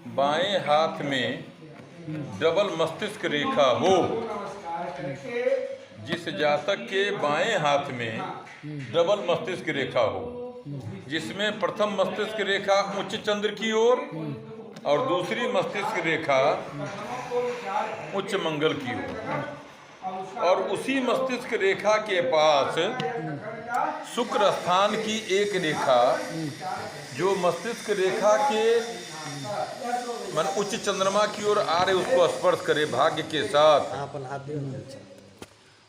बाएं हाथ में डबल मस्तिष्क रेखा हो, जिस जातक के बाएं हाथ में डबल मस्तिष्क रेखा हो, जिसमें प्रथम मस्तिष्क रेखा उच्च चंद्र की ओर और दूसरी मस्तिष्क रेखा उच्च मंगल की ओर, और उसी मस्तिष्क रेखा के पास शुक्र स्थान की एक रेखा जो मस्तिष्क रेखा के मन उच्च चंद्रमा की ओर आ रहे उसको स्पर्श करे भाग्य के साथ,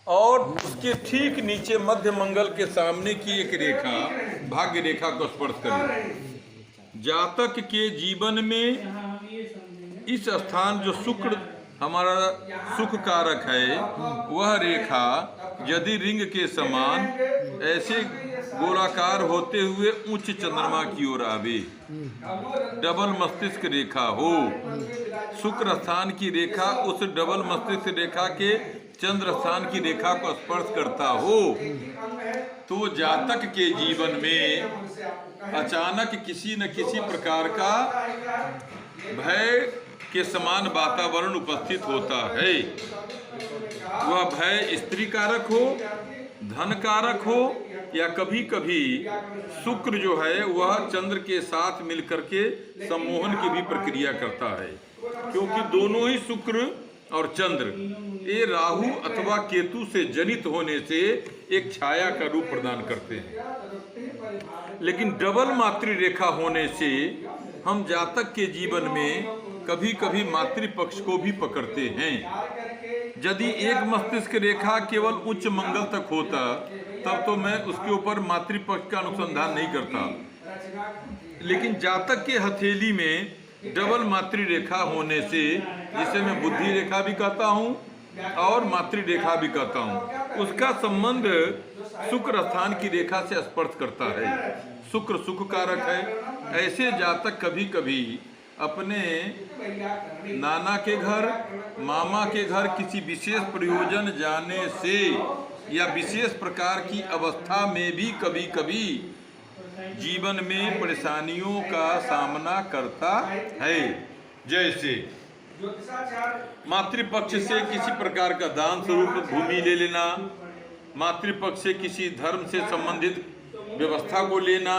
और उसके ठीक नीचे मध्य मंगल के सामने की एक रेखा भाग्य रेखा को स्पर्श करे। जातक के जीवन में इस स्थान जो शुक्र हमारा सुख कारक है, वह रेखा यदि रिंग के समान ऐसे गोलाकार होते हुए उच्च चंद्रमा की ओर आवे, डबल मस्तिष्क रेखा हो, शुक्र स्थान की रेखा उस डबल मस्तिष्क रेखा के चंद्र स्थान की रेखा को स्पर्श करता हो, तो जातक के जीवन में अचानक किसी न किसी प्रकार का भय के समान वातावरण उपस्थित होता है। वह भय स्त्री कारक हो, धन कारक हो, या कभी कभी शुक्र जो है वह चंद्र के साथ मिलकर के सम्मोहन की भी प्रक्रिया करता है, क्योंकि दोनों ही शुक्र और चंद्र ये राहु अथवा केतु से जनित होने से एक छाया का रूप प्रदान करते हैं। लेकिन डबल मातृ रेखा होने से हम जातक के जीवन में कभी कभी मातृपक्ष को भी पकड़ते हैं। यदि एक मस्तिष्क रेखा केवल उच्च मंगल तक होता तब तो मैं उसके ऊपर मातृपक्ष का अनुसंधान नहीं करता, लेकिन जातक के हथेली में डबल मातृ रेखा होने से, जिसे मैं बुद्धि रेखा भी कहता हूँ और मातृ रेखा भी कहता हूँ, उसका संबंध शुक्र स्थान की रेखा से स्पर्श करता है। शुक्र सुख कारक है। ऐसे जातक कभी कभी अपने नाना के घर, मामा के घर किसी विशेष प्रयोजन जाने से या विशेष प्रकार की अवस्था में भी कभी कभी जीवन में परेशानियों का सामना करता है। जैसे मातृपक्ष से किसी प्रकार का दान स्वरूप भूमि ले लेना, मातृपक्ष से किसी धर्म से संबंधित व्यवस्था को लेना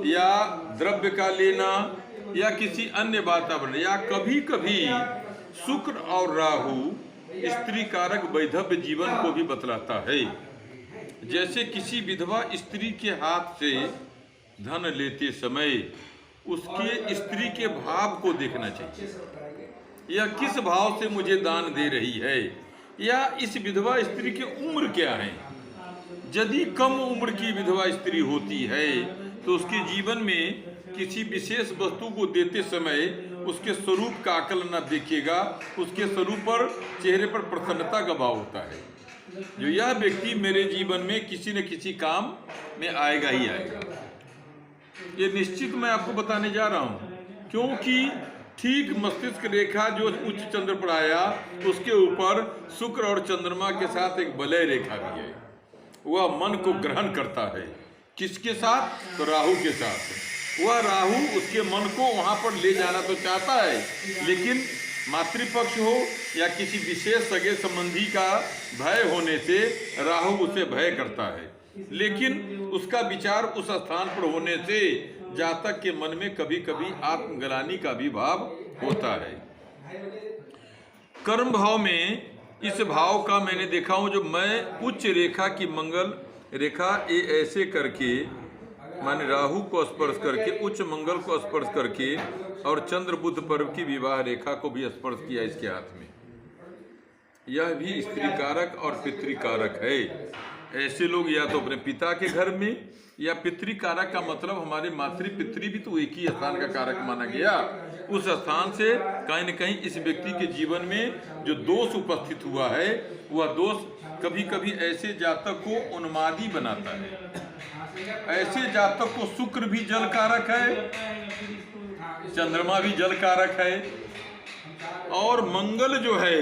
या द्रव्य का लेना या किसी अन्य वातावरण, या कभी कभी शुक्र और राहु स्त्री कारक वैधव्य जीवन को भी बतलाता है। जैसे किसी विधवा स्त्री के हाथ से धन लेते समय उसके स्त्री के भाव को देखना चाहिए, या किस भाव से मुझे दान दे रही है, या इस विधवा स्त्री की उम्र क्या है। यदि कम उम्र की विधवा स्त्री होती है तो उसके जीवन में किसी विशेष वस्तु को देते समय उसके स्वरूप का आकलन न देखेगा, उसके स्वरूप पर चेहरे पर प्रसन्नता का भाव होता है, जो यह व्यक्ति मेरे जीवन में किसी न किसी काम में आएगा ही आएगा। ये निश्चित मैं आपको बताने जा रहा हूँ, क्योंकि ठीक मस्तिष्क रेखा जो उच्च चंद्र पर आया उसके ऊपर शुक्र और चंद्रमा के साथ एक वलय रेखा भी है। वह मन को ग्रहण करता है। किसके साथ? तो राहु के साथ। वह राहु उसके मन को वहां पर ले जाना तो चाहता है, लेकिन मातृपक्ष हो या किसी विशेष सगे संबंधी का भय होने से राहु उसे भय करता है, लेकिन उसका विचार उस स्थान पर होने से जातक के मन में कभी कभी आत्मग्लानि का भी भाव होता है। कर्म भाव में इस भाव का मैंने देखा हूं, जो मैं उच्च रेखा की मंगल रेखा ये ऐसे करके माने राहु को स्पर्श करके उच्च मंगल को स्पर्श करके और चंद्र बुध पर्व की विवाह रेखा को भी स्पर्श किया इसके हाथ में। यह भी स्त्री कारक और पितृकारक है। ऐसे लोग या तो अपने पिता के घर में, या पितृकारक का मतलब हमारे मातृ पितृ भी तो एक ही स्थान का कारक माना गया। उस स्थान से कहीं न कहीं इस व्यक्ति के जीवन में जो दोष उपस्थित हुआ है, वह दोष कभी कभी ऐसे जातक को उन्मादी बनाता है। ऐसे जातक को शुक्र भी जल कारक है, चंद्रमा भी जल कारक है, और मंगल जो है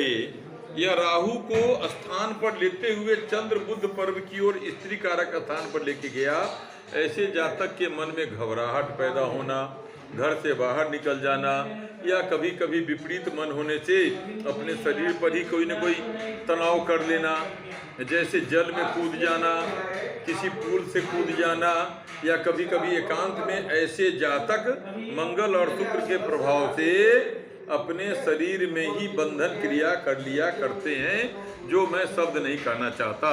यह राहु को स्थान पर लेते हुए चंद्र बुध पर्व की ओर स्त्री कारक स्थान पर लेके गया। ऐसे जातक के मन में घबराहट पैदा होना, घर से बाहर निकल जाना, या कभी कभी विपरीत मन होने से अपने शरीर पर ही कोई न कोई तनाव कर लेना, जैसे जल में कूद जाना, किसी पुल से कूद जाना, या कभी कभी एकांत में ऐसे जातक मंगल और शुक्र के प्रभाव से अपने शरीर में ही बंधन क्रिया कर लिया करते हैं, जो मैं शब्द नहीं कहना चाहता।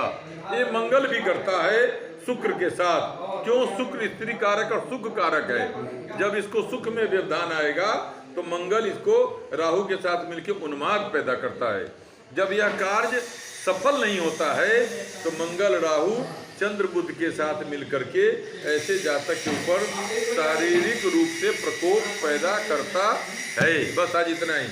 ये मंगल भी करता है शुक्र के साथ। क्यों? शुक्र स्त्री कारक और सुख कारक है। जब इसको सुख में व्यवधान आएगा तो मंगल इसको राहु के साथ मिलकर उन्माद पैदा करता है। जब यह कार्य सफल नहीं होता है तो मंगल राहु चंद्र बुध के साथ मिलकर के ऐसे जातक के ऊपर शारीरिक रूप से प्रकोप पैदा करता है। बस आज इतना ही।